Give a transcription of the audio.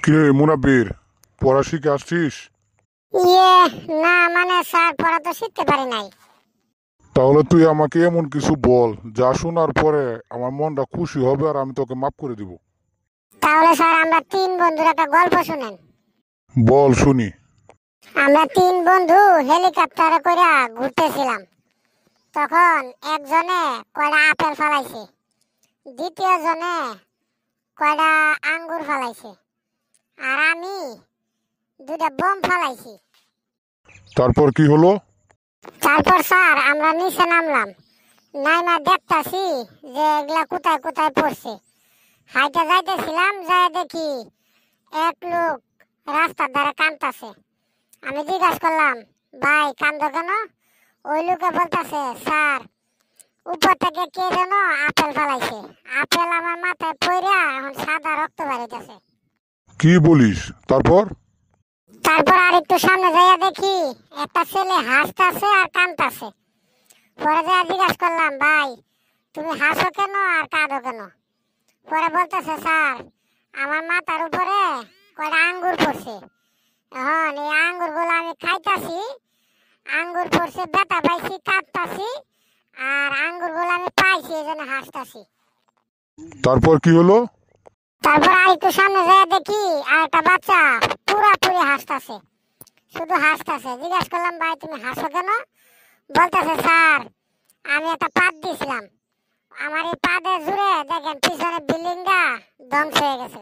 কিরে মুনাব্বির, পড়া শিখে আসছিস? ইয়ে, না মানে স্যার পড়া তো শিখতে পারি নাই। তাহলে তুই আমাকে এমন কিছু বল যা শোনার পরে আমার মনটা খুশি হবে আর আমি তোকে মাফ করে দিব। তাহলে স্যার আমরা তিন বন্ধুর একটা গল্প শুনেন। বল শুনি। আমরা তিন বন্ধু হেলিকপ্টারে করে ঘুরতেছিলাম। তখন একজনে কয়টা আপেল ফালাইছে, দ্বিতীয় জনে কয়টা আঙ্গুর ফালাইছে, আর আমি দুটা বোম ফালাইছি। তারপর কি হলো? তারপর স্যার আমরা নিচে নামলাম, নাইমা দেখতাছি যে এগুলা কোথায় কোথায় পড়ছে। হাইটা যাইতেছিলাম, যাই দেখি এক লোক রাস্তার ধারে কাঁদতাছে। আমি জিজ্ঞাসা করলাম, ভাই কান্দো কেন? ওই লোকে বলতেছে, স্যার উপর থেকে কে যেন আপেল ফালাইছে, আপেল আমার মাথায় পড়া এখন সাদা রক্ত বাড়িতেছে। কি বলিস? তারপর? তারপর আর একটু সামনে যাইয়া দেখি একটা ছেলে হাসতাছে আর কাঁদতাছে। পরে যাইয়া জিজ্ঞাসা করলাম, ভাই তুমি হাসো কেন আর কাঁদো কেন? পরে বলতেছে, স্যার আমার মাথার উপরে কয়টা আঙ্গুর পড়ছে, এখন এই আঙ্গুর গুলো আমি খাইতাছি, আঙ্গুর পড়ছে ব্যথা পাইছি কাঁদতাছি, আর আঙ্গুর গুলো আমি পাইছি এই জন্য হাসতাছি। তারপর কি হলো? তারপর আর একটু সামনে যাইয়া দেখি আর একটা বাচ্চা পুরাপুরি হাসতাছে, শুধু হাসতাছে। জিজ্ঞাসা করলাম, ভাই তুমি হাসো কেন? বলতেছে, স্যার আমি একটা পাদ দিয়েছিলাম, আমার এই পাদের জুড়ে দেখেন পিছনে বিল্ডিংটা ধ্বংস হয়ে গেছে।